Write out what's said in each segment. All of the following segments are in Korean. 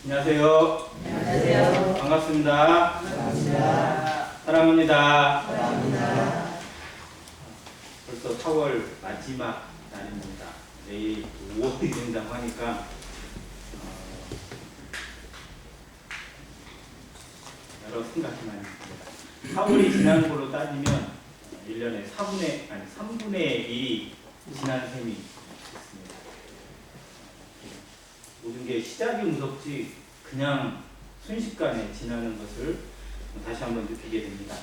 안녕하세요. 안녕하세요. 반갑습니다. 반갑습니다. 사랑합니다. 사랑합니다. 벌써 4월 마지막 날입니다. 내일 5월이 된다고 하니까 여러 생각이 많이 듭니다. 4월이 지난 걸로 따지면 1년에 3분의 1이 지난 셈이 있습니다. 모든 게 시작이 무섭지 그냥 순식간에 지나는 것을 다시 한번 느끼게 됩니다.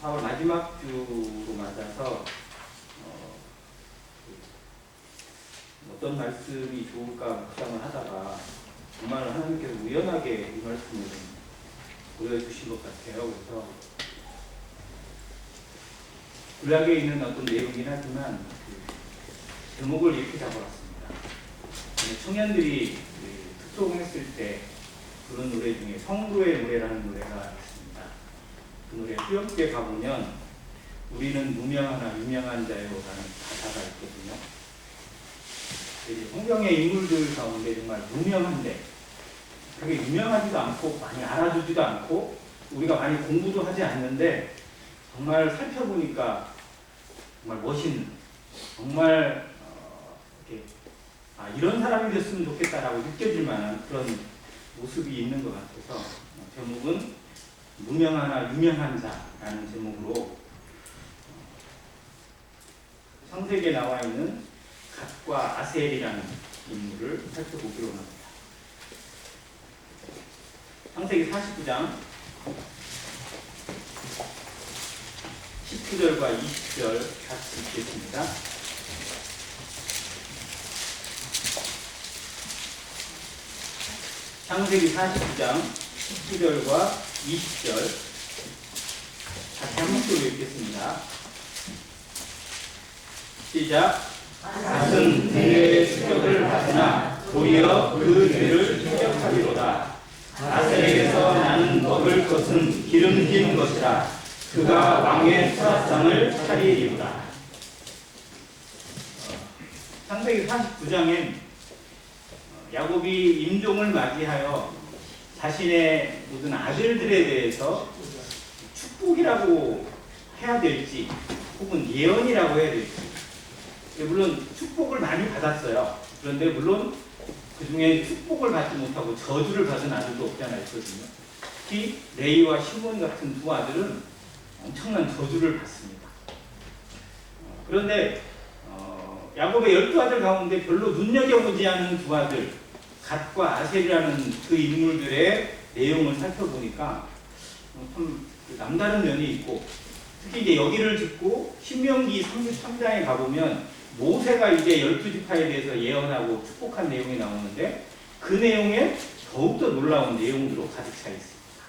4월 마지막 주로 맞아서 어떤 말씀이 좋을까 묵상을 하다가 정말 하나님께서 우연하게 이 말씀을 보여주신 것 같아요. 그래서 구약에 있는 어떤 내용이긴 하지만 제목을 이렇게 잡아봤습니다. 청년들이 특송했을 때 부른 노래 중에 성도의 노래라는 노래가 있습니다. 그 노래 후렴구에 가보면 우리는 무명하나 유명한 자요라는 가사가 있거든요. 성경의 인물들 가운데 정말 무명한데 그게 유명하지도 않고 많이 알아주지도 않고 우리가 많이 공부도 하지 않는데 정말 살펴보니까 정말 멋있는 정말 이렇게 이런 사람이 됐으면 좋겠다라고 느껴질 만한 그런 모습이 있는 것 같아서 제목은 무명하나 유명한 자라는 제목으로 창세기에 나와 있는 갓과 아셀이라는 인물을 살펴보기로 합니다. 창세기 49장 19절과 20절 같이 읽겠습니다. 창세기 49장 19절과 20절 같이 한 목소리로 읽겠습니다. 시작. 갓은 그의 추격을 받으나 도리어 그 죄를 추격하리로다. 아셀에게서 나는 먹을 것은 기름진 것이라 그가 왕의 수라상을 차리리로다. 창세기 49장엔 야곱이 임종을 맞이하여 자신의 모든 아들들에 대해서 축복이라고 해야 될지 혹은 예언이라고 해야 될지 물론 축복을 많이 받았어요. 그런데 물론 그 중에 축복을 받지 못하고 저주를 받은 아들도 없지 않아 있거든요. 특히 레이와 시몬 같은 두 아들은 엄청난 저주를 받습니다. 그런데 야곱의 12아들 가운데 별로 눈여겨보지 않은 두 아들 갓과 아셀이라는 그 인물들의 내용을 살펴보니까 참 남다른 면이 있고 특히 이제 여기를 듣고 신명기 33장에 가보면 모세가 이제 12지파에 대해서 예언하고 축복한 내용이 나오는데 그 내용에 더욱더 놀라운 내용으로 가득 차 있습니다.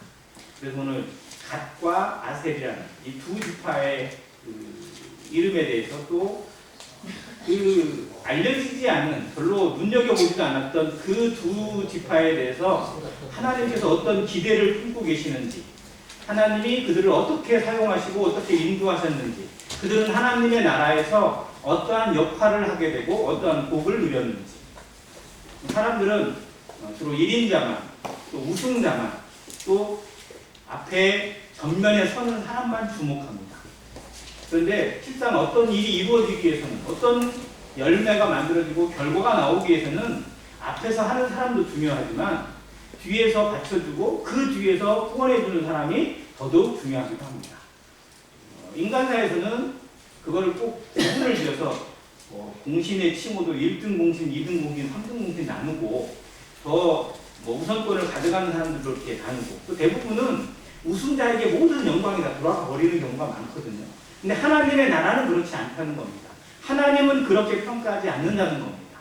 그래서 오늘 갓과 아셀이라는 이 두 지파의 이름에 대해서 또 알려지지 않은 별로 눈여겨보지도 않았던 그 두 지파에 대해서 하나님께서 어떤 기대를 품고 계시는지 하나님이 그들을 어떻게 사용하시고 어떻게 인도하셨는지 그들은 하나님의 나라에서 어떠한 역할을 하게 되고 어떠한 복을 누렸는지 사람들은 주로 1인자만 또 우승자만 또 앞에 전면에 서는 사람만 주목합니다. 그런데 실상 어떤 일이 이루어지기 위해서는 어떤 열매가 만들어지고 결과가 나오기 위해서는 앞에서 하는 사람도 중요하지만 뒤에서 받쳐주고 그 뒤에서 후원해주는 사람이 더더욱 중요하기도 합니다. 인간사에서는 그거를 꼭 구분을 지어서 공신의 칭호도 1등 공신, 2등 공신, 3등 공신 나누고 더 우선권을 가져가는 사람들도 이렇게 나누고 또 대부분은 우승자에게 모든 영광이 다 돌아가 버리는 경우가 많거든요. 근데 하나님의 나라는 그렇지 않다는 겁니다. 하나님은 그렇게 평가하지 않는다는 겁니다.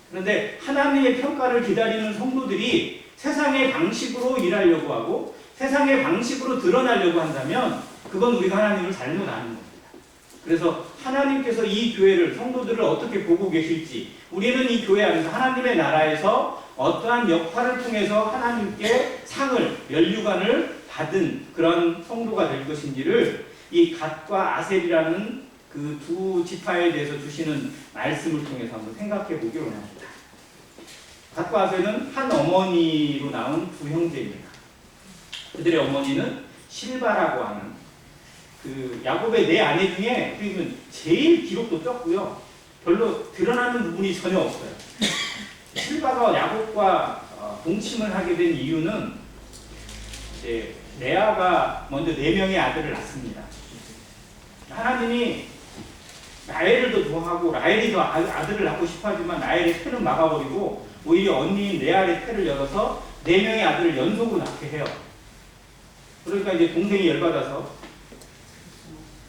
그런데 하나님의 평가를 기다리는 성도들이 세상의 방식으로 일하려고 하고 세상의 방식으로 드러나려고 한다면 그건 우리가 하나님을 잘못 아는 겁니다. 그래서 하나님께서 이 교회를 성도들을 어떻게 보고 계실지 우리는 이 교회 안에서 하나님의 나라에서 어떠한 역할을 통해서 하나님께 상을 면류관을 받은 그런 성도가 될 것인지를 이 갓과 아셀이라는 그 두 지파에 대해서 주시는 말씀을 통해서 한번 생각해 보기로 합니다. 갓과 아셀은 한 어머니로 낳은 두 형제입니다. 그들의 어머니는 실바라고 하는 그 야곱의 네 아내 중에 제일 기록도 적고요. 별로 드러나는 부분이 전혀 없어요. 실바가 야곱과 동침을 하게 된 이유는 이제 레아가 먼저 4명의 아들을 낳습니다. 하나님이 라헬을 더 좋아하고 라헬이 더 아들을 낳고 싶어 하지만 라헬의 태는 막아버리고 오히려 언니인 레아의 태를 열어서 4명의 아들을 연속으로 낳게 해요. 그러니까 이제 동생이 열받아서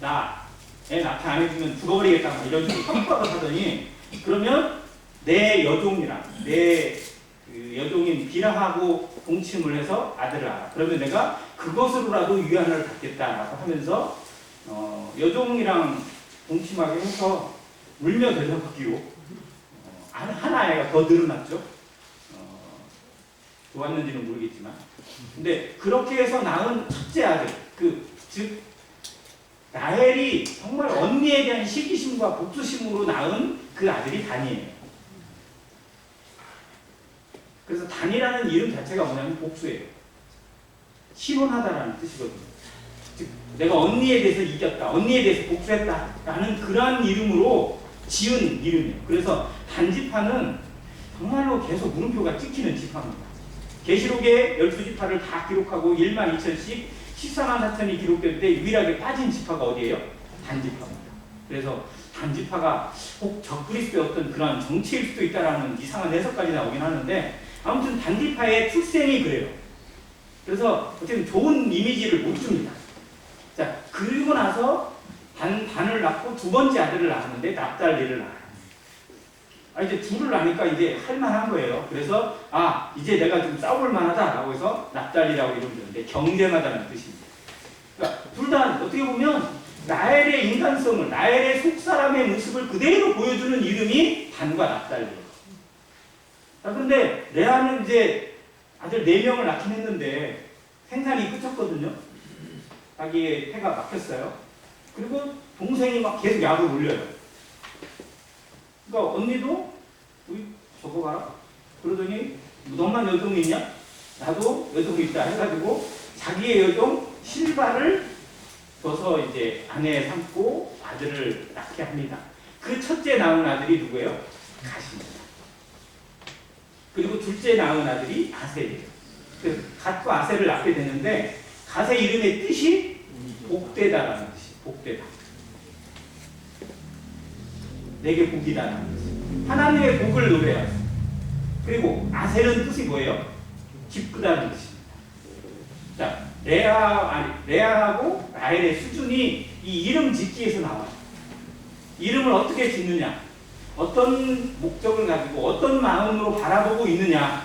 나 애 낳게 안 해주면 죽어버리겠다 막 이런 식으로 협박을 하더니 그러면 내 여종이랑 내 그 여종인 비라하고 동침을 해서 아들을 낳아. 그러면 내가 그것으로라도 유한을 받겠다라고 하면서 여종이랑 동침하게 해서 울며 대접하기로 한 아이가 더 늘어났죠. 좋았는지는 모르겠지만. 근데 그렇게 해서 낳은 첫째 아들, 즉 라헬이 정말 언니에 대한 시기심과 복수심으로 낳은 그 아들이 단이에요. 그래서 단이라는 이름 자체가 뭐냐면 복수예요. 신원하다라는 뜻이거든요. 즉 내가 언니에 대해서 이겼다, 언니에 대해서 복수했다라는 그러한 이름으로 지은 이름이에요. 그래서 단지파는 정말로 계속 물음표가 찍히는 지파입니다. 계시록에 12지파를 다 기록하고 1만 2천씩 14만 4천이 기록될 때 유일하게 빠진 지파가 어디예요? 단지파입니다. 그래서 단지파가 혹 적그리스도의 어떤 그런 정치일 수도 있다라는 이상한 해석까지 나오긴 하는데 아무튼 단지파의 출생이 그래요. 그래서 어쨌든 좋은 이미지를 못 줍니다. 자, 그리고 나서 단을 낳고 두 번째 아들을 낳았는데 납달리를 낳아요. 이제 둘을 낳으니까 이제 할만한 거예요. 그래서 이제 내가 좀 싸울 만하다라고 해서 납달리라고 이름을 줬는데 경쟁하다는 뜻입니다. 그러니까 둘 다 어떻게 보면 라헬의 인간성을, 라헬의 속사람의 모습을 그대로 보여주는 이름이 단과 납달리예요. 자, 그런데 레아는 이제 아들 4명을 낳긴 했는데 생산이 끝쳤거든요. 자기의 태가 막혔어요. 그리고 동생이 막 계속 약을 올려요. 그러니까 언니도 저거 봐라. 그러더니 너만 여종이 있냐? 나도 여종이 있다 해가지고 자기의 여종 실바를 줘서 이제 아내 삼고 아들을 낳게 합니다. 그 첫째 낳은 아들이 누구예요? 갓입니다. 그리고 둘째 낳은 아들이 아셀이에요. 그래서 갓과 아셀을 낳게 되는데 갓의 이름의 뜻이 복되다라는 뜻이 복되다. 내게 복이다라는 뜻이. 하나님의 복을 노래하죠. 그리고 아셀은 뜻이 뭐예요? 기쁘다는 뜻입니다. 자, 레아하고 라헬의 수준이 이 이름 짓기에서 나와요. 이름을 어떻게 짓느냐? 어떤 목적을 가지고 어떤 마음으로 바라보고 있느냐?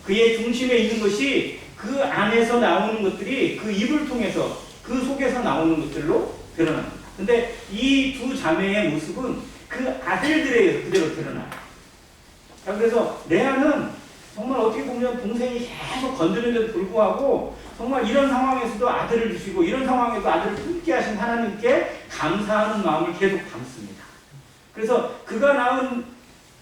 그의 중심에 있는 것이 그 안에서 나오는 것들이 그 입을 통해서 그 속에서 나오는 것들로 드러납니다. 근데 이 두 자매의 모습은 그 아들들에 의해서 그대로 드러나요. 자, 그래서 레아는 정말 어떻게 보면 동생이 계속 건드리는데도 불구하고 정말 이런 상황에서도 아들을 주시고 이런 상황에서 아들을 품게 하신 하나님께 감사하는 마음을 계속 담습니다. 그래서 그가 낳은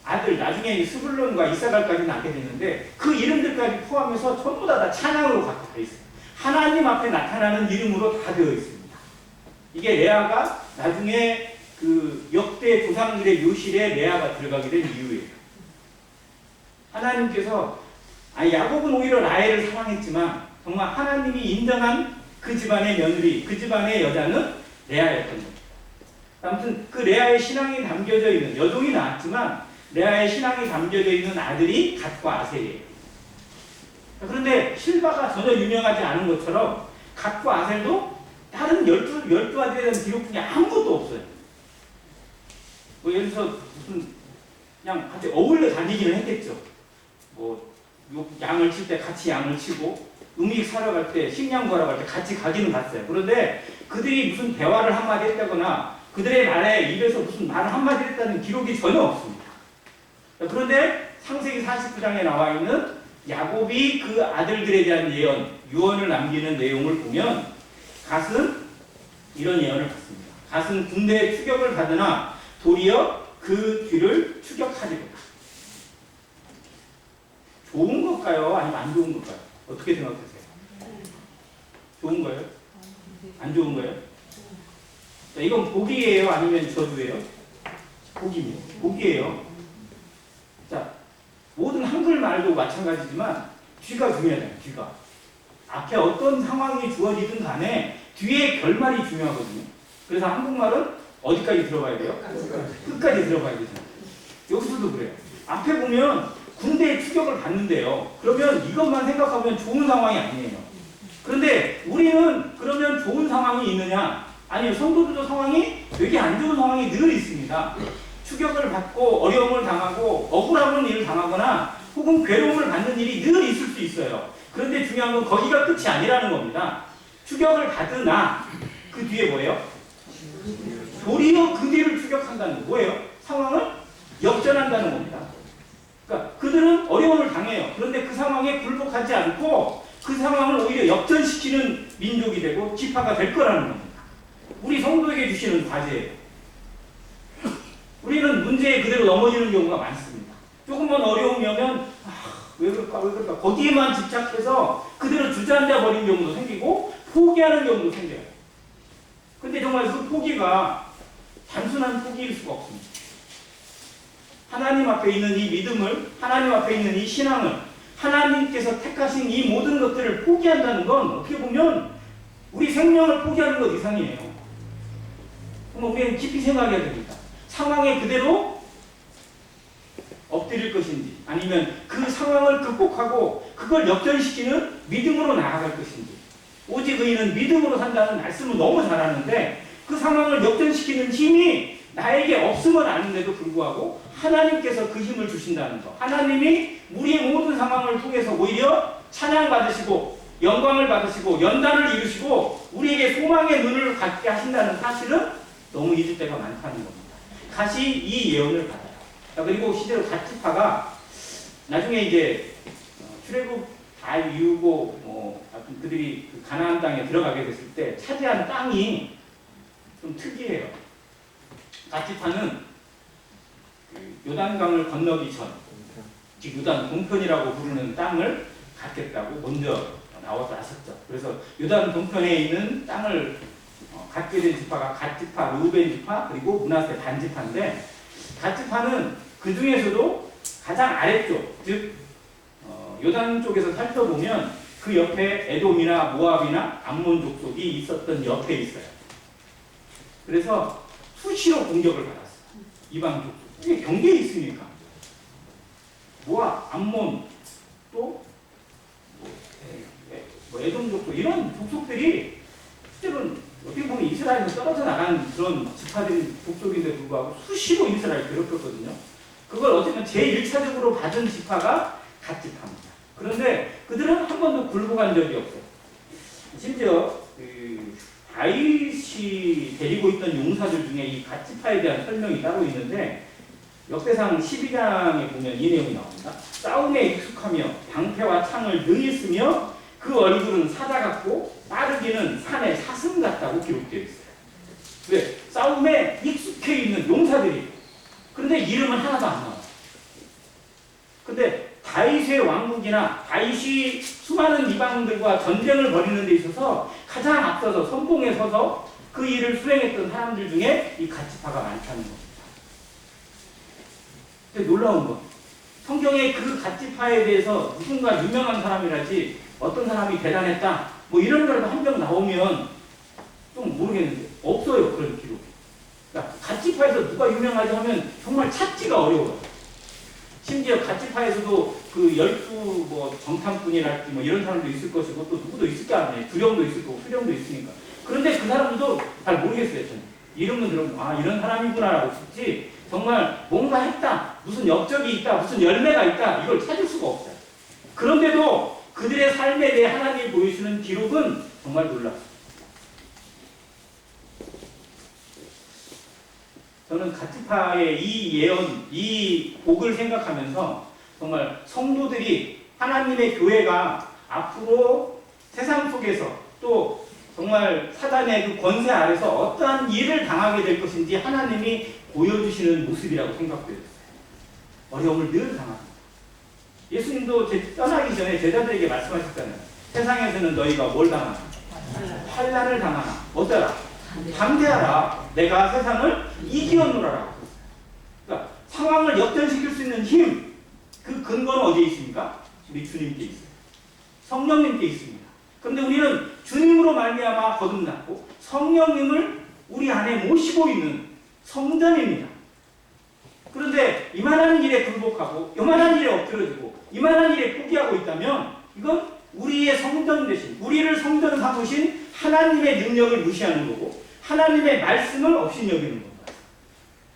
아들, 나중에 스불론과 이사갈까지 낳게 되는데 그 이름들까지 포함해서 전부 다 찬양으로 갖다 있어요. 하나님 앞에 나타나는 이름으로 다 되어 있습니다. 이게 레아가 나중에 그 역대 조상들의 묘실에 레아가 들어가게 된 이유예요. 하나님께서 야곱은 오히려 라헬을 사랑했지만 정말 하나님이 인정한 그 집안의 며느리, 그 집안의 여자는 레아였던 겁니다. 아무튼 그 레아의 신앙이 담겨져 있는, 여종이 나왔지만 레아의 신앙이 담겨져 있는 아들이 갓과 아셀이에요. 그런데 실바가 전혀 유명하지 않은 것처럼 갓과 아셀도 다른 12 아들에 대한 기록 중에 아무것도 없어요. 뭐 예를 들어서 무슨 그냥 같이 어울려 다니기는 했겠죠. 뭐 양을 칠 때 같이 양을 치고 음식 사러 갈 때 식량 구하러 갈 때 같이 가기는 갔어요. 그런데 그들이 무슨 대화를 한마디 했다거나 그들의 말에 입에서 무슨 말을 한마디 했다는 기록이 전혀 없습니다. 그런데 창세기 49장에 나와 있는 야곱이 그 아들들에 대한 예언, 유언을 남기는 내용을 보면 갓은 이런 예언을 받습니다. 갓은 군대의 추격을 받으나 도리어 그 뒤를 추격하리로다. 좋은 걸까요? 아니면 안 좋은 걸까요? 어떻게 생각하세요? 좋은 거예요? 안 좋은 거예요? 자, 이건 복이에요? 아니면 저주예요? 복입니다. 복이에요. 자, 모든 한글말도 마찬가지지만 뒤가 중요해요. 뒤가. 앞에 어떤 상황이 주어지든 간에 뒤에 결말이 중요하거든요. 그래서 한국말은 어디까지 들어가야 돼요? 끝까지 들어가야 되잖아요. 여기서도 그래요. 앞에 보면 군대의 추격을 받는데요. 그러면 이것만 생각하면 좋은 상황이 아니에요. 그런데 우리는 그러면 좋은 상황이 있느냐? 아니요. 성도들도 상황이 되게 안 좋은 상황이 늘 있습니다. 추격을 받고 어려움을 당하고 억울한 일을 당하거나 혹은 괴로움을 받는 일이 늘 있을 수 있어요. 그런데 중요한 건 거기가 끝이 아니라는 겁니다. 추격을 받으나 그 뒤에 뭐예요? 도리어 그 뒤를 추격한다는 거 뭐예요? 상황을 역전한다는 겁니다. 그러니까 그들은 어려움을 당해요. 그런데 그 상황에 굴복하지 않고 그 상황을 오히려 역전시키는 민족이 되고 지파가 될 거라는 겁니다. 우리 성도에게 주시는 과제예요. 우리는 문제에 그대로 넘어지는 경우가 많습니다. 조금만 어려움이 오면 왜 그럴까 왜 그럴까 거기에만 집착해서 그대로 주저앉아 버린 경우도 생기고 포기하는 경우도 생겨요. 근데 정말 그 포기가 단순한 포기일 수가 없습니다. 하나님 앞에 있는 이 믿음을, 하나님 앞에 있는 이 신앙을, 하나님께서 택하신 이 모든 것들을 포기한다는 건 어떻게 보면 우리 생명을 포기하는 것 이상이에요. 그럼 우리는 깊이 생각해야 됩니다. 상황에 그대로 엎드릴 것인지 아니면 그 상황을 극복하고 그걸 역전시키는 믿음으로 나아갈 것인지. 오직 의인은 믿음으로 산다는 말씀을 너무 잘하는데 그 상황을 역전시키는 힘이 나에게 없음을 아는데도 불구하고 하나님께서 그 힘을 주신다는 것. 하나님이 우리의 모든 상황을 통해서 오히려 찬양받으시고 영광을 받으시고 연단을 이루시고 우리에게 소망의 눈을 갖게 하신다는 사실은 너무 잊을 때가 많다는 겁니다. 다시 이 예언을 받아요. 그리고 실제로 갓지파가 나중에 이제 출애굽 다 이루고 그들이 그 가나안 땅에 들어가게 됐을 때 차지한 땅이 좀 특이해요. 갓지파는 그 요단강을 건너기 전, 즉 요단 동편이라고 부르는 땅을 갖겠다고 먼저 나와서 나섰죠. 그래서 요단 동편에 있는 땅을 갖게 된 지파가 갓지파, 르우벤 지파, 그리고 므낫세 단 지파인데 갓지파는 그 중에서도 가장 아래쪽, 즉 요단 쪽에서 살펴보면 그 옆에 에돔이나 모압이나 암몬 족속이 있었던 옆에 있어요. 그래서 수시로 공격을 받았어요. 이방 족속. 이게 경계에 있으니까. 모압, 암몬, 또 에돔 족속 이런 족속들이 실제로는 어떻게 보면 이스라엘에서 떨어져 나간 그런 지파들인 족속인데 불구하고 수시로 이스라엘을 괴롭혔거든요. 그걸 어쨌든 제1차적으로 받은 지파가 갓지파입니다. 그런데 그들은 한 번도 굴복한 적이 없어요. 심지어 다윗이 데리고 있던 용사들 중에 이 갓지파에 대한 설명이 따로 있는데 역대상 12장에 보면 이 내용이 나옵니다. 싸움에 익숙하며 방패와 창을 능히 쓰며 그 얼굴은 사자 같고 빠르기는 산의 사슴 같다고 기록되어 있어요. 왜? 싸움에 익숙해 있는 용사들이. 그런데 이름은 하나도 안 나와요. 근데 다윗의 왕국이나 다윗이 수많은 이방들과 전쟁을 벌이는 데 있어서 가장 앞서서 선봉에 서서 그 일을 수행했던 사람들 중에 이 갓지파가 많다는 겁니다. 근데 놀라운 건 성경에 그 갓지파에 대해서 누군가 유명한 사람이라지 어떤 사람이 대단했다 뭐 이런 거라도 한 명 나오면 좀 모르겠는데 없어요. 그런 기록. 그러니까 갓지파에서 누가 유명하지 하면 정말 찾기가 어려워요. 심지어 갓지파에서도 그 12 정탐꾼이랄지 뭐 이런 사람도 있을 것이고 또 누구도 있을 거 아니에요. 두령도 있을 거고 수령도 있으니까. 그런데 그 사람들도 잘 모르겠어요. 저는. 이름은 들으면 아 이런 사람이구나라고 싶지 정말 뭔가 했다. 무슨 역적이 있다. 무슨 열매가 있다. 이걸 찾을 수가 없어요. 그런데도 그들의 삶에 대해 하나님이 보여주시는 기록은 정말 놀랍습니다. 저는 갓지파의 이 예언, 이 복을 생각하면서 정말 성도들이 하나님의 교회가 앞으로 세상 속에서 또 정말 사단의 그 권세 아래서 어떠한 일을 당하게 될 것인지 하나님이 보여주시는 모습이라고 생각되었어요. 어려움을 늘 당합니다. 예수님도 떠나기 전에 제자들에게 말씀하셨잖아요. 세상에서는 너희가 뭘 당하나? 환난을 당하나? 어떠라? 담대하라. 내가 세상을 이기었노라라고. 그러니까 상황을 역전시킬 수 있는 힘, 그 근거는 어디에 있습니까? 우리 주님께 있어요. 성령님께 있습니다. 그런데 우리는 주님으로 말미암아 거듭났고 성령님을 우리 안에 모시고 있는 성전입니다. 그런데 이만한 일에 굴복하고 이만한 일에 엎드려지고 이만한 일에 포기하고 있다면 이건 우리의 성전 대신 우리를 성전 삼으신 하나님의 능력을 무시하는 거고 하나님의 말씀을 업신여기는 겁니다.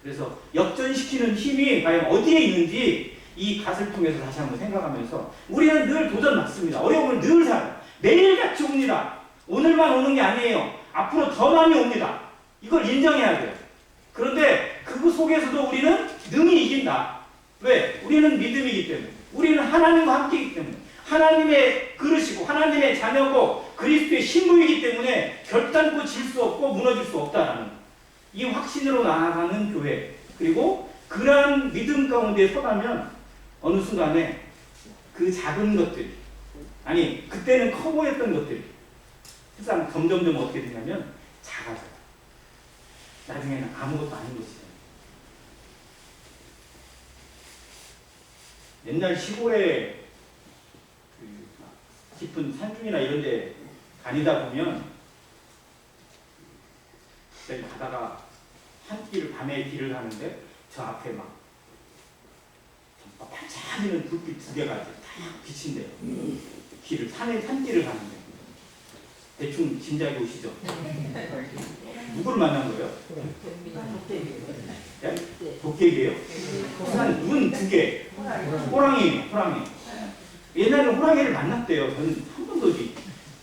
그래서 역전시키는 힘이 과연 어디에 있는지 이 갓을 통해서 다시 한번 생각하면서 우리는 늘 도전 받습니다. 어려움을 늘 살아요. 매일같이 옵니다. 오늘만 오는 게 아니에요. 앞으로 더 많이 옵니다. 이걸 인정해야 돼요. 그런데 그 속에서도 우리는 능히 이긴다. 왜? 우리는 믿음이기 때문에. 우리는 하나님과 함께이기 때문에. 하나님의 그릇이고 하나님의 자녀고 그리스도의 신부이기 때문에 결단코 질 수 없고 무너질 수 없다라는 이 확신으로 나아가는 교회. 그리고 그러한 믿음 가운데 서가면 어느 순간에 그 작은 것들, 아니 그때는 커 보였던 것들이 세상 점점점 어떻게 되냐면 작아져요. 나중에는 아무것도 아닌 것이죠. 옛날 시골에 그 깊은 산중이나 이런 데 다니다 보면 그때 가다가 한 길을 밤에 길을 가는데 저 앞에 막 반짝이는 불빛 두 개가 딱 비친대요. 길을 산길을 가는데 대충 짐작이 오시죠? 누구를 만난 거예요? 네? 도깨비예요? 눈 두 개. 호랑이. 옛날에는 호랑이를 만났대요. 저는 한 번도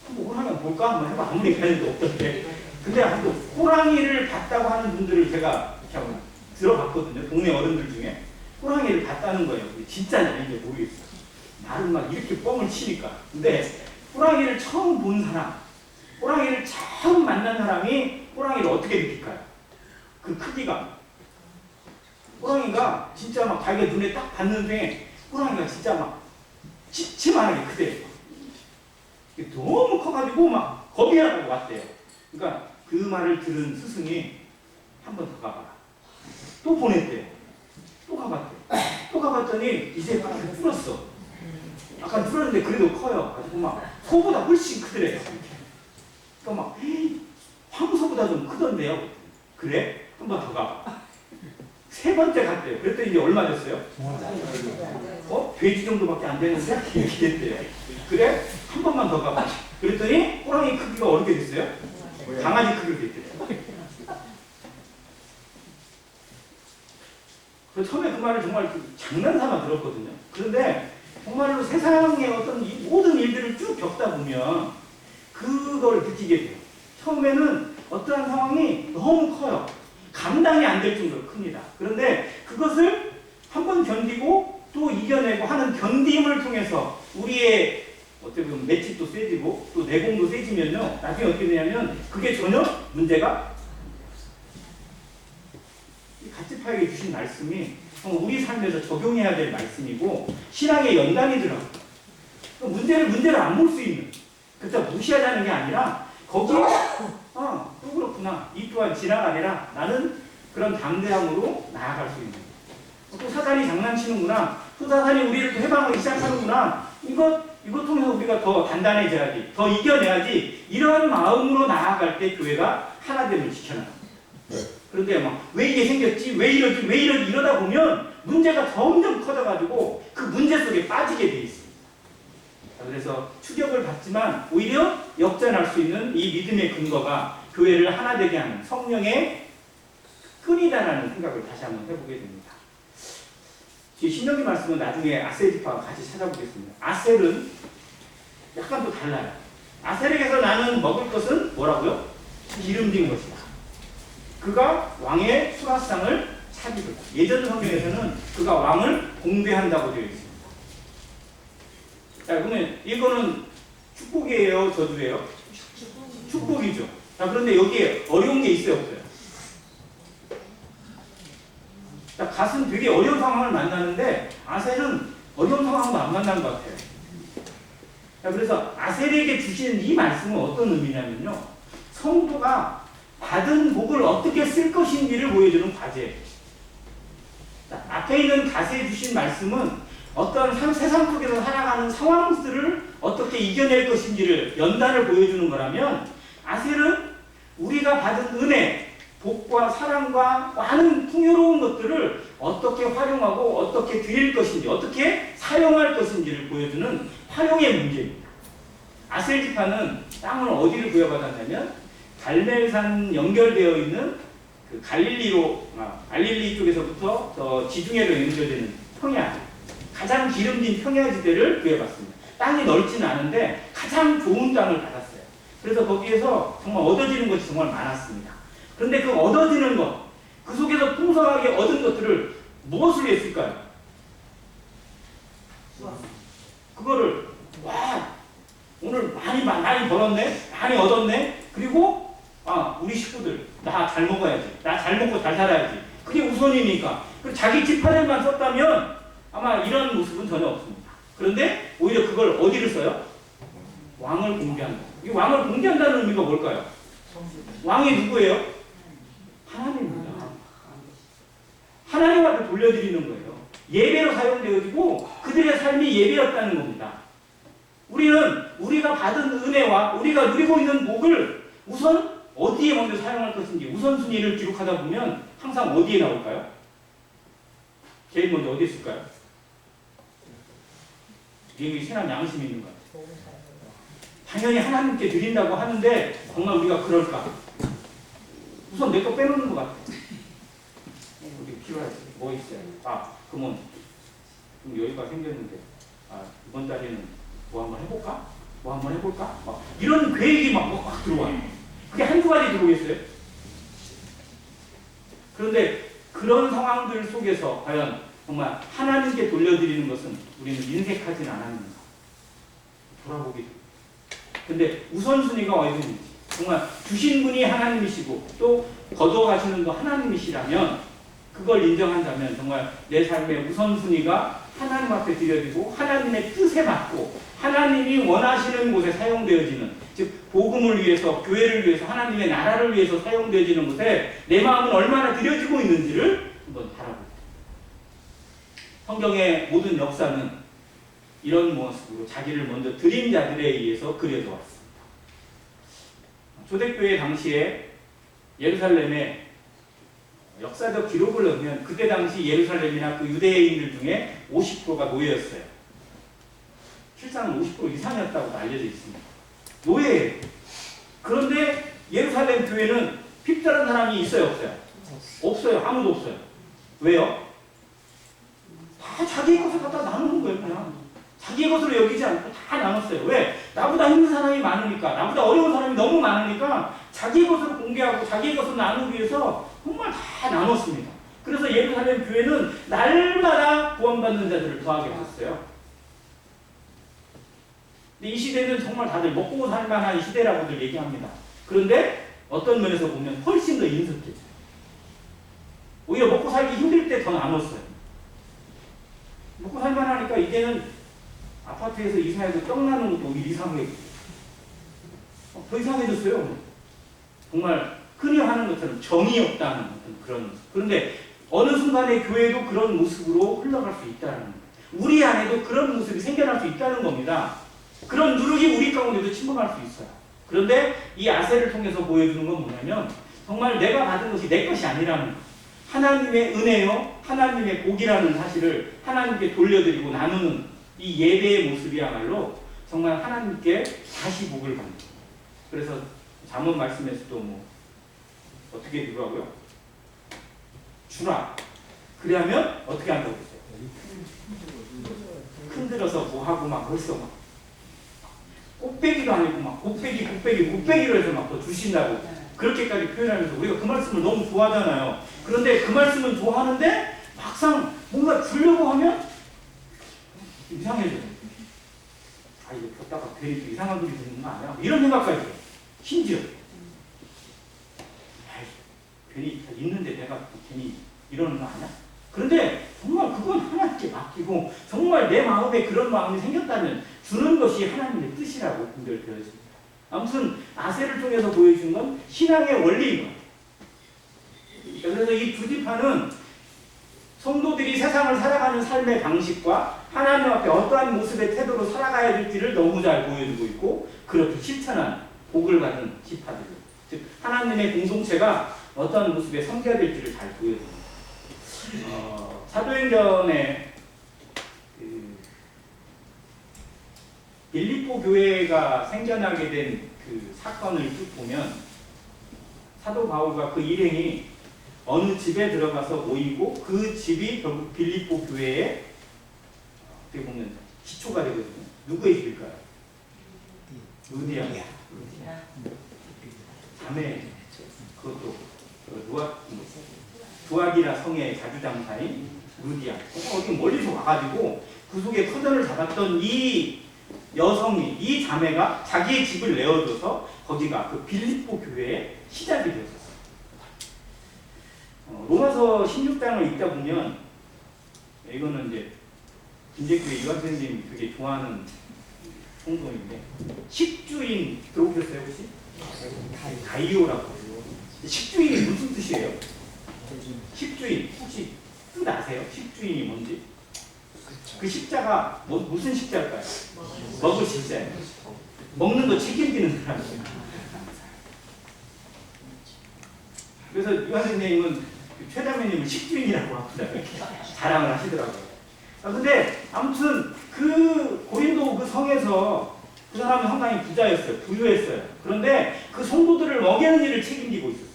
한번 호랑이 볼까 한번 해봐. 아무리 가는데 없던데. 근데 한번 호랑이를 봤다고 하는 분들을 제가 들어봤거든요. 동네 어른들 중에. 호랑이를 봤다는 거예요. 진짜냐 이게 모르겠어요. 나는 막 이렇게 뻥을 치니까. 근데 호랑이를 처음 본 사람, 호랑이를 처음 만난 사람이 호랑이를 어떻게 느낄까요? 그 크기가. 호랑이가 진짜 막 자기가 눈에 딱 봤는데 호랑이가 진짜 막 찌찌만하게 크대요. 너무 커가지고 막 겁이 나고 왔대요. 그러니까 그 말을 들은 스승이 한 번 더 가봐라. 또 보냈대요. 또 가봤대. 또 가봤더니 이제 막 줄었어. 약간 줄었는데 그래도 커요. 가지고 막 소보다 훨씬 크더래요. 그러니까 막 황소보다 좀 크던데요. 그래? 한 번 더 가봐. 세 번째 갔대요. 그랬더니 이제 얼마 됐어요? 돼지 정도밖에 안 되는데 이렇게 됐대요. 그래? 한 번만 더 가봐. 그랬더니 호랑이 크기가 어떻게 됐어요? 강아지 크기로 됐대요. 처음에 그 말을 정말 장난삼아 들었거든요. 그런데 정말로 세상의 어떤 이 모든 일들을 쭉 겪다 보면 그걸 느끼게 돼요. 처음에는 어떠한 상황이 너무 커요. 감당이 안 될 정도로 큽니다. 그런데 그것을 한번 견디고 또 이겨내고 하는 견딤을 통해서 우리의 어떻게 보면 맷집도 세지고 또 내공도 세지면요. 나중에 어떻게 되냐면 그게 전혀 문제가 가치파에게 주신 말씀이 우리 삶에서 적용해야 될 말씀이고 신앙의 연단이더라고요. 문제를 안 볼 수 있는 그렇다 무시하자는 게 아니라 거기에 또 그렇구나. 이 또한 지나가리라. 나는 그런 담대함으로 나아갈 수 있는 또 사단이 장난치는구나. 또 사단이 우리를 또 해방하기 시작하는구나. 이것 통해서 우리가 더 단단해져야지. 더 이겨내야지. 이런 마음으로 나아갈 때 교회가 하나됨을 지켜나갑니다. 그런데 막 왜 이게 생겼지? 왜 이러지? 이러다 보면 문제가 점점 커져가지고 그 문제 속에 빠지게 돼 있습니다. 그래서 추격을 받지만 오히려 역전할 수 있는 이 믿음의 근거가 교회를 하나 되게 하는 성령의 끈이다라는 생각을 다시 한번 해보게 됩니다. 신명기 말씀은 나중에 아셀지파와 같이 찾아보겠습니다. 아셀은 약간 또 달라요. 아셀에게서 나는 먹을 것은 뭐라고요? 기름진 것이다. 그가 왕의 수라상을 차지했다. 예전 성경에서는 그가 왕을 공배한다고 되어 있습니다. 자, 그러면 이거는 축복이에요? 저주예요? 축복이죠. 자, 그런데 여기에 어려운 게 있어요? 없어요? 자, 갓은 되게 어려운 상황을 만나는데 아셀은 어려운 상황도 안 만난 것 같아요. 자, 그래서 아셀에게 주시는 이 말씀은 어떤 의미냐면요. 성도가 받은 복을 어떻게 쓸 것인지를 보여주는 과제예요. 자, 앞에 있는 가세에 주신 말씀은 어떤 세상 속에서 살아가는 상황들을 어떻게 이겨낼 것인지를 연단을 보여주는 거라면, 아셀은 우리가 받은 은혜, 복과 사랑과 많은 풍요로운 것들을 어떻게 활용하고 어떻게 드릴 것인지, 어떻게 사용할 것인지를 보여주는 활용의 문제입니다. 아셀 지파는 땅을 어디를 부여받았냐면 갈멜산 연결되어 있는 그 갈릴리 쪽에서부터 저 지중해로 연결되는 평야, 가장 기름진 평야지대를 구해봤습니다. 땅이 넓지는 않은데 가장 좋은 땅을 받았어요. 그래서 거기에서 정말 얻어지는 것이 정말 많았습니다. 그런데 그 얻어지는 것, 그 속에서 풍성하게 얻은 것들을 무엇을 했을까요? 그거를 오늘 많이 벌었네, 많이 얻었네. 그리고 우리 식구들 나 잘 먹어야지, 나 잘 먹고 잘 살아야지. 그게 우선이니까. 그리고 자기 지파들만 썼다면 아마 이런 모습은 전혀 없습니다. 그런데 오히려 그걸 어디를 써요? 왕을 공개한다. 이 왕을 공개한다는 의미가 뭘까요? 왕이 누구예요? 하나님입니다. 하나님한테 돌려드리는 거예요. 예배로 사용되어지고 그들의 삶이 예배였다는 겁니다. 우리는 우리가 받은 은혜와 우리가 누리고 있는 복을 우선 어디에 먼저 사용할 것인지 우선순위를 기록하다 보면 항상 어디에 나올까요? 제일 먼저 어디에 있을까요? 여기 세상 양심이 있는 것 같아요. 당연히 하나님께 드린다고 하는데 정말 우리가 그럴까? 우선 내 거 빼놓는 것 같아요. 우리 필요하지. 뭐 있어요? 그러면 좀 여유가 생겼는데 이번 달에는 뭐 한번 해볼까? 뭐 한번 해볼까? 이런 계획이 막 들어와요. 그게 한두 가지 들어오겠어요? 그런데 그런 상황들 속에서 과연 정말 하나님께 돌려드리는 것은 우리는 인색하진 않았는가? 돌아보게 됩니다. 근데 우선순위가 어디 있는지, 정말 주신 분이 하나님이시고 또 거둬가시는 거 하나님이시라면, 그걸 인정한다면 정말 내 삶의 우선순위가 하나님 앞에 드려지고 하나님의 뜻에 맞고 하나님이 원하시는 곳에 사용되어지는, 즉 복음을 위해서, 교회를 위해서, 하나님의 나라를 위해서 사용되어지는 곳에 내 마음은 얼마나 드려지고 있는지를 한번 바라보고, 성경의 모든 역사는 이런 모습으로 자기를 먼저 드린 자들에 의해서 그려져 왔습니다. 초대교회 당시에 예루살렘에 역사적 기록을 넣으면 그때 당시 예루살렘이나 그 유대인들 중에 50%가 노예였어요. 실상은 50% 이상이었다고 알려져 있습니다. 노예예요. 그런데 예루살렘 교회는 핍절한 사람이 있어요, 없어요? 없어요. 아무도 없어요. 왜요? 다 자기 것을 갖다 나누는 거예요. 그냥 자기 것으로 여기지 않고 다 나눴어요. 왜? 나보다 힘든 사람이 많으니까, 나보다 어려운 사람이 너무 많으니까 자기 것으로 공개하고 자기 것을 나누기 위해서 정말 다 나눴습니다. 그래서 예루살렘 교회는 날마다 구원받는 자들을 더하게 됐어요. 근데 이 시대는 정말 다들 먹고 살만한 이 시대라고들 얘기합니다. 그런데 어떤 면에서 보면 훨씬 더 인색해져요. 오히려 먹고 살기 힘들 때 더 나눴어요. 먹고 살만하니까 이제는 아파트에서 이사해도 떡 나누는 것도 오히려 이상해. 더 이상해졌어요. 정말 흔히 하는 것처럼 정이 없다는 그런 모습. 그런데 어느 순간에 교회도 그런 모습으로 흘러갈 수 있다는 거예요. 우리 안에도 그런 모습이 생겨날 수 있다는 겁니다. 그런 누룩이 우리 가운데도 침범할 수 있어요. 그런데 이 아셀을 통해서 보여주는 건 뭐냐면 정말 내가 받은 것이 내 것이 아니라는 거예요. 하나님의 은혜요, 하나님의 복이라는 사실을 하나님께 돌려드리고 나누는 이 예배의 모습이야말로 정말 하나님께 다시 복을 받는 거예요. 그래서 잠언 말씀에서도 어떻게 누구라고요? 주라. 그러면 어떻게 한다고 했어요? 흔들어서 뭐하고 벌써 꽃배기도 아니고 곱빼기로 해서 더 주신다고 그렇게까지 표현하면서 우리가 그 말씀을 너무 좋아하잖아요. 그런데 그 말씀은 좋아하는데 막상 뭔가 주려고 하면 이상해져요. 이거 줬다가 괜히 이상한 소리 듣는 거 아니야? 이런 생각까지 해요. 심지어 괜히 있는데 내가 괜히 이러는 거 아니야? 그런데 정말 그건 하나님께 맡기고 정말 내 마음에 그런 마음이 생겼다면 주는 것이 하나님의 뜻이라고 분별되어 있습니다. 아무튼 아세를 통해서 보여준 건 신앙의 원리인 거예요. 그래서 이 두 지파는 성도들이 세상을 살아가는 삶의 방식과 하나님 앞에 어떠한 모습의 태도로 살아가야 될지를 너무 잘 보여주고 있고 그렇게 실천한 복을 받은 지파들, 즉 하나님의 공동체가 어떠한 모습에 섬겨야 될지를 잘 보여줍니다. 사도행전에 빌립보 교회가 생겨나게 된 그 사건을 쭉 보면 사도 바울과 그 일행이 어느 집에 들어가서 모이고 그 집이 결국 빌립보 교회의 어떻게 보면 기초가 되거든요. 누구의 집일까요? 루디아. 자매. 그것도 두아기라 성의 자주장사인 루디아. 어디 멀리서 와가지고 그 속에 터전을 잡았던 이 여성이, 이 자매가 자기의 집을 내어줘서 거기가 그 빌립보 교회의 시작이 되었어요. 로마서 16장을 읽다 보면 이거는 이제 김재규의 유학생님이 되게 좋아하는 성경인데 식주인 들어보셨어요 혹시? 가이오라고 해요. 식주인이 무슨 뜻이에요? 식주인 혹시 뜻 아세요? 식주인이 뭔지? 그 십자가 무슨 십자일까요? 먹을 십자예요. 먹는 거 책임지는 사람이에요. 그래서 유학생님은 최자매님을 식주인이라고 합니다. 자랑을 하시더라고요. 근데 아무튼 그 고린도 그 성에서 그 사람은 상당히 부자였어요. 부유했어요. 그런데 그 성도들을 먹이는 일을 책임지고 있었어요.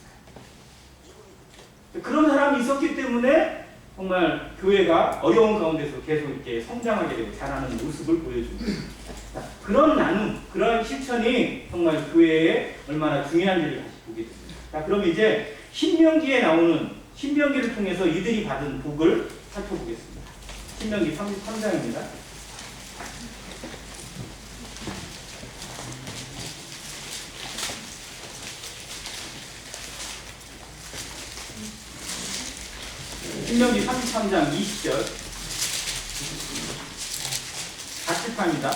그런 사람이 있었기 때문에 정말 교회가 어려운 가운데서 계속 이렇게 성장하게 되고 자라는 모습을 보여줍니다. 그런 나눔, 그런 실천이 정말 교회에 얼마나 중요한지를 다시 보게 됩니다. 자, 그럼 이제 신명기에 나오는 신명기를 통해서 이들이 받은 복을 살펴보겠습니다. 신명기 33장입니다. 신명기 33장 20절 가시파입니다.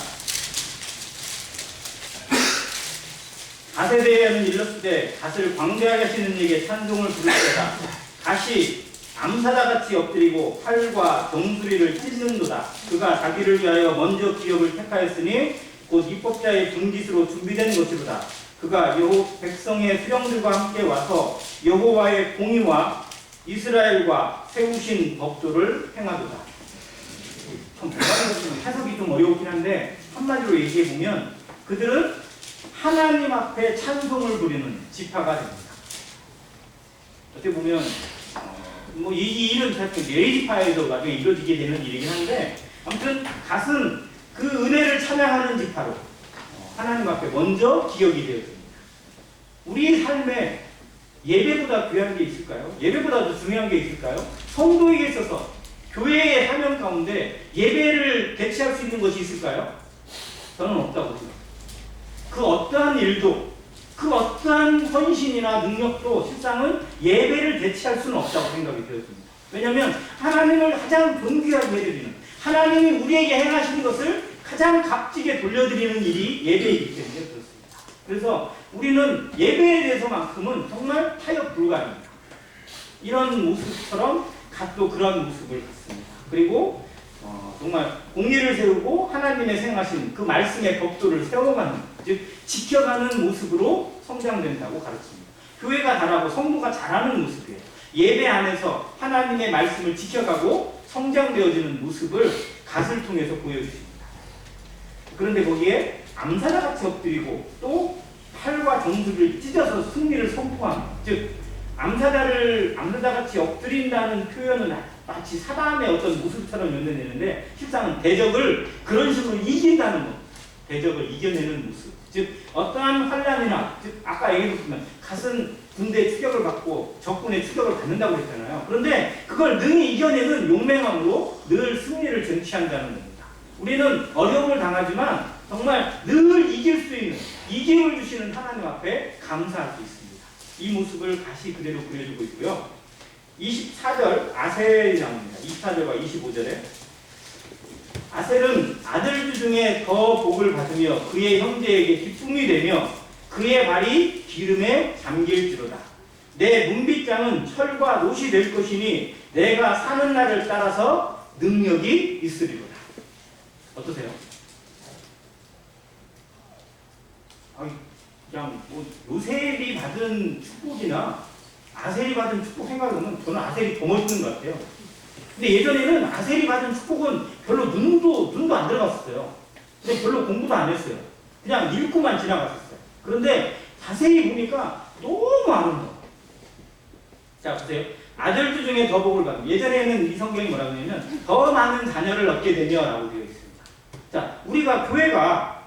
갓에 대해는 일렀으되 갓을 광대하게 하시는 이에게 찬송을 부를 때다. 갓이 암사자같이 엎드리고 팔과 정수리를 찢는도다. 그가 자기를 위하여 먼저 기업을 택하였으니 곧 입법자의 분깃으로 준비된 것이로다. 그가 백성의 수령들과 함께 와서 여호와의 공의와 이스라엘과 세우신 법도를 행하도다. 참 해석이 좀 어려웠긴 한데 한마디로 얘기해보면 그들은 하나님 앞에 찬송을 부리는 지파가 됩니다. 어떻게 보면 이 일은 사실 레이지파에서 나중에 이루어지게 되는 일이긴 한데 아무튼 갓은 그 은혜를 찬양하는 지파로 하나님 앞에 먼저 기억이 되었습니다. 우리 삶에 예배보다 귀한 게 있을까요? 예배보다 더 중요한 게 있을까요? 성도에게 있어서 교회의 사명 가운데 예배를 대체할 수 있는 것이 있을까요? 저는 없다고 생각합니다. 그 어떠한 일도 그 어떠한 헌신이나 능력도 실상은 예배를 대체할 수는 없다고 생각이 되었습니다. 왜냐하면 하나님을 가장 존귀하게 해드리는 하나님이 우리에게 행하신 것을 가장 값지게 돌려드리는 일이 예배이기 때문에 그렇습니다. 그래서 우리는 예배에 대해서만큼은 정말 타협 불가입니다. 이런 모습처럼 갓도 그런 모습을 갖습니다. 그리고 정말 공의를 세우고 하나님의 생하신 그 말씀의 법도를 세워가는, 즉 지켜가는 모습으로 성장된다고 가르칩니다. 교회가 잘하고 성도가 잘하는 모습이에요. 예배 안에서 하나님의 말씀을 지켜가고 성장되어지는 모습을 갓을 통해서 보여주십니다. 그런데 거기에 암사자같이 엎드리고 또 팔과 정수를 찢어서 승리를 선포하는, 즉 암사자같이 엎드린다는 표현은 마치 사단의 어떤 모습처럼 연대되는데 실상은 대적을 그런 식으로 이긴다는 것, 대적을 이겨내는 모습, 즉 어떠한 환란이나, 즉 아까 얘기했지만 갓은 군대의 추격을 받고 적군의 추격을 받는다고 했잖아요. 그런데 그걸 능히 이겨내는 용맹함으로 늘 승리를 쟁취한다는 겁니다. 우리는 어려움을 당하지만 정말 늘 이길 수 있는, 이김을 주시는 하나님 앞에 감사할 수 있습니다. 이 모습을 다시 그대로 그려주고 있고요. 24절 아셀이 나옵니다. 24절과 25절에 아셀은 아들들 중에 더 복을 받으며 그의 형제에게 기쁨이 되며 그의 발이 기름에 잠길지로다. 내 문빗장은 철과 놋이 될 것이니 내가 사는 날을 따라서 능력이 있으리로다. 어떠세요? 그냥 뭐 요셉이 받은 축복이나 아셀이 받은 축복 생각하면 저는 아셀이 더 멋있는 것 같아요. 근데 예전에는 아셀이 받은 축복은 별로 눈도 안 들어갔었어요. 근데 별로 공부도 안 했어요. 그냥 읽고만 지나갔었어요. 그런데 자세히 보니까 너무 아름다워. 자, 보세요. 아들들 중에 더 복을 받으면, 예전에는 이 성경이 뭐라고 하냐면 더 많은 자녀를 얻게 되며 라고 되어 있습니다. 자, 우리가 교회가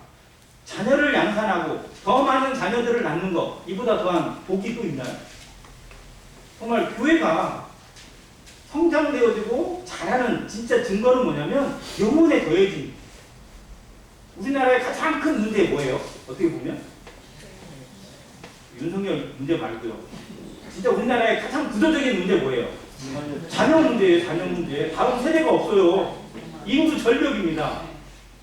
자녀를 양산하고 더 많은 자녀들을 낳는 것, 이보다 더한 복이 또 있나요? 정말 교회가 성장되어지고 잘하는 진짜 증거는 뭐냐면 영혼에 더해집니다. 우리나라의 가장 큰 문제 뭐예요? 어떻게 보면? 윤석열 문제 말고요. 진짜 우리나라의 가장 구조적인 문제 뭐예요? 자녀 문제예요. 자녀 문제. 다음 세대가 없어요. 인구 절벽입니다.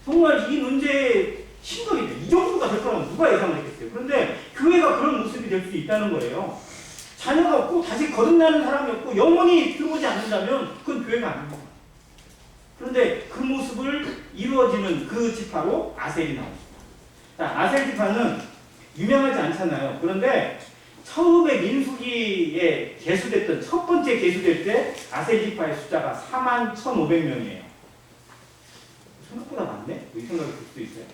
정말 이 문제의 심각이죠. 이 정도가 될 거라면 누가 예상을 했겠어요. 그런데 교회가 그런 모습이 될 수 있다는 거예요. 자녀가 없고 다시 거듭나는 사람이 없고 영원히 들어오지 않는다면 그건 교회가 아닙니다. 그런데 그 모습을 이루어지는 그 지파로 아셀이 나옵니다. 자, 아셀 지파는 유명하지 않잖아요. 그런데 처음에 민수기에 계수됐던 첫 번째 계수될 때 아셀 지파의 숫자가 41,500명이에요. 생각보다 많네? 이 생각이 들 수도 있어요.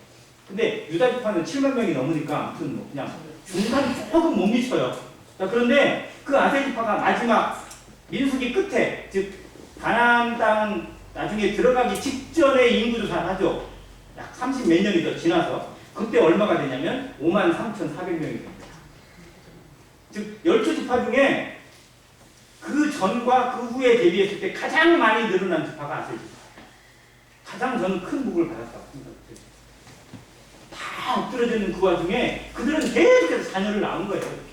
근데 유다 지파는 7만 명이 넘으니까 아무튼 뭐 그냥 중간 조금 못 미쳐요. 자, 그런데 그 아셀 지파가 마지막 민수기 끝에, 즉 가나안 땅 나중에 들어가기 직전에 인구조사를 하죠. 약 30 몇 년이 더 지나서 그때 얼마가 되냐면 53,400명이 됩니다. 즉 12지파 중에 그 전과 그 후에 대비했을 때 가장 많이 늘어난 지파가 아셀 지파예요. 가장 저는 큰 복을 받았다고 생각해요. 다 엎드려져 있는 그 와중에 그들은 계속해서 자녀를 낳은 거예요. 이렇게.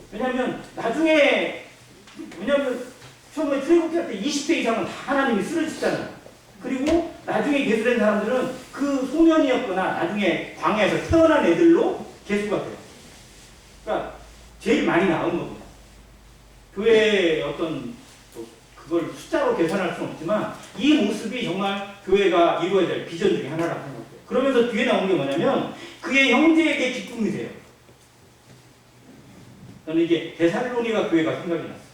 왜냐하면 나중에 처음에 출애굽할 때 20대 이상은 다 하나님이 쓰러지잖아요. 그리고 나중에 계수된 사람들은 그 소년이었거나 나중에 광야에서 태어난 애들로 계수가 돼요. 그러니까 제일 많이 낳은 겁니다. 교회의 어떤 그걸 숫자로 계산할 수는 없지만 이 모습이 정말 교회가 이루어야 될 비전 중에 하나라고 생각해요. 그러면서 뒤에 나온 게 뭐냐면 그의 형제에게 기쁨이 돼요. 저는 이게 데살로니가 교회가 생각이 났어요.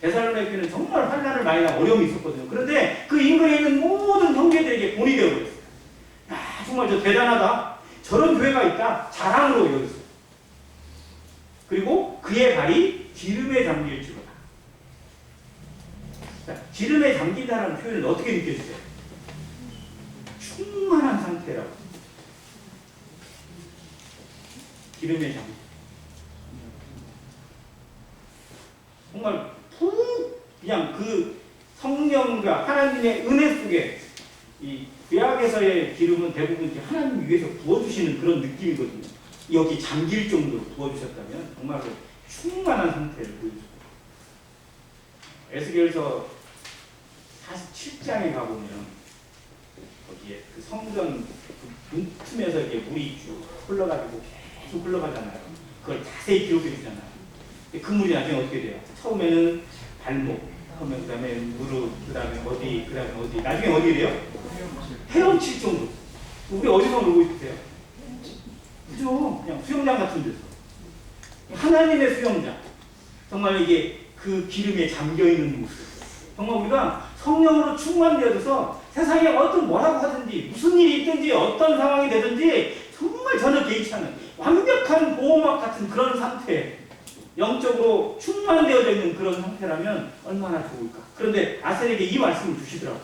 데살로니가 교회는 정말 환난을 많이 나 어려움이 있었거든요. 그런데 그 인근에 있는 모든 형제들에게 본이 되어버렸어요. 야, 정말 저 대단하다. 저런 교회가 있다. 자랑으로 여겼어요. 그리고 그의 발이 기름에 잠길지로다. 기름에 잠긴다는 표현은 어떻게 느껴지세요? 충만한 상태라고. 기름에 잠긴. 정말 그냥 그 성령과 하나님의 은혜 속에 이 구약에서의 기름은 대부분 하나님 위해서 부어주시는 그런 느낌이거든요. 여기 잠길 정도로 부어주셨다면 정말로 충만한 상태를 보여줍니다. 에스겔서 47장에 가보면 거기에 그 성전 문틈에서 이렇게 물이 쭉 흘러가지고 계속 흘러가잖아요. 그걸 자세히 기록해 주잖아요. 그 물이 나중에 어떻게 돼요? 처음에는 발목, 그 다음에 무릎, 그 다음에 어디, 나중에 어디 돼요? 헤엄칠 정도. 우리 어디서 놀고 있으세요? 그죠? 그냥 수영장 같은 데서. 하나님의 수영장. 정말 이게 그 기름에 잠겨있는 모습. 정말 우리가 성령으로 충만되어져서 세상에 어떤 뭐라고 하든지 무슨 일이 있든지 어떤 상황이 되든지 정말 전혀 개의치 않는 완벽한 보호막 같은 그런 상태. 영적으로 충만되어져 있는 그런 상태라면 얼마나 좋을까. 그런데 아셀에게 이 말씀을 주시더라고요.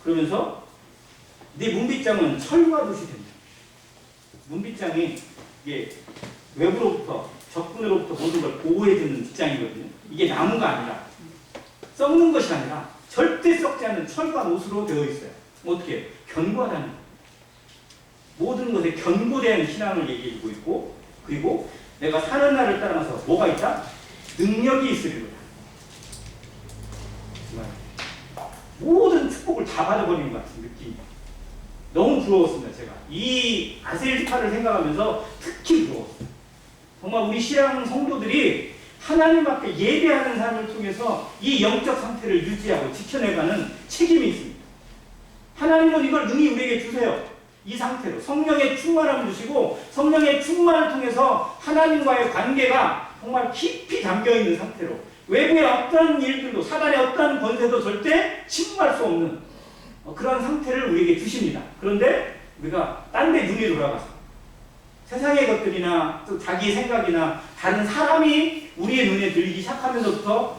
그러면서 네 문빗장은 철과 돛이 된다. 문빗장이 이게 외부로부터 적군으로부터 모든 걸 보호해주는 빗장이거든요. 이게 나무가 아니라 썩는 것이 아니라 절대 썩지 않는 철과 돛으로 되어 있어요. 어떻게? 견고하다는 거예요. 모든 것에 견고된 신앙을 얘기해주고 있고, 그리고 내가 사는 날을 따라서 뭐가 있다? 능력이 있으리로다. 정말 모든 축복을 다 받아버리는 것 같은 느낌. 너무 부러웠습니다. 제가 이 아셀지파를 생각하면서 특히 부러웠어요. 정말 우리 신앙 성도들이 하나님 앞에 예배하는 삶을 통해서 이 영적 상태를 유지하고 지켜내가는 책임이 있습니다. 하나님은 이걸 능히 우리에게 주세요. 이 상태로 성령의 충만함을 주시고 성령의 충만을 통해서 하나님과의 관계가 정말 깊이 잠겨있는 상태로 외부의 어떤 일들도 사단의 어떤 권세도 절대 침범할 수 없는 그런 상태를 우리에게 주십니다. 그런데 우리가 딴 데 눈이 돌아가서 세상의 것들이나 또 자기 생각이나 다른 사람이 우리의 눈에 들기 시작하면서부터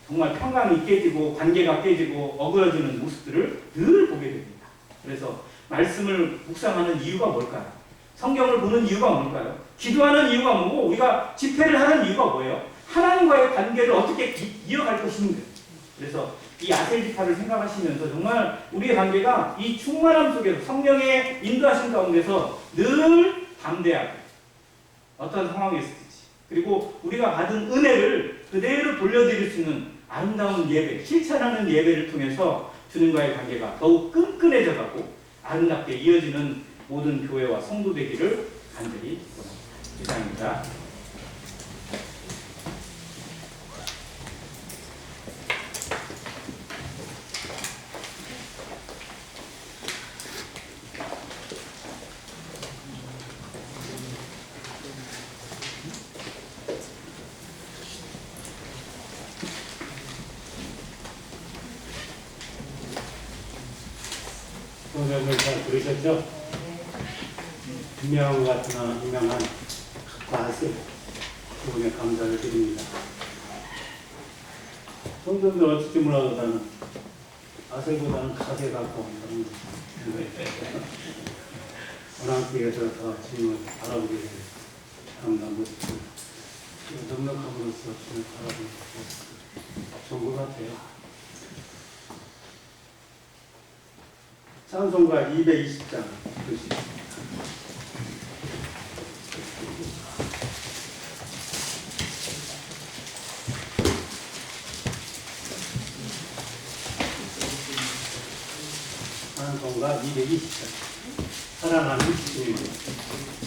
정말 평강이 깨지고 관계가 깨지고 어그러지는 모습들을 늘 보게 됩니다. 그래서 말씀을 묵상하는 이유가 뭘까요? 성경을 보는 이유가 뭘까요? 기도하는 이유가 뭐고 우리가 집회를 하는 이유가 뭐예요? 하나님과의 관계를 어떻게 이어갈 것인가. 그래서 이 아셀지파를 생각하시면서 정말 우리의 관계가 이 충만함 속에서 성령의 인도하신 가운데서 늘 담대하게 어떤 상황이 있을지 그리고 우리가 받은 은혜를 그대로 돌려드릴 수 있는 아름다운 예배, 실천하는 예배를 통해서 주님과의 관계가 더욱 끈끈해져 가고 아름답게 이어지는 모든 교회와 성도 되기를 간절히 원합니다. 이상입니다. 성경을 잘 들으셨죠? 분명한 같으나 유명한 가스 그분에 감사를 드립니다. 성경들 어떻게 몰라도 나는 아셀보다는 가스에 가까운 원앙교에서 더 주님을 바라보게 되는 아름다운 모습을 넉넉함으로써 주님을 바라보는 모습 좋은 것 같아요. 찬송가 220장 보시죠. 찬송가 220장 살아나는 주님.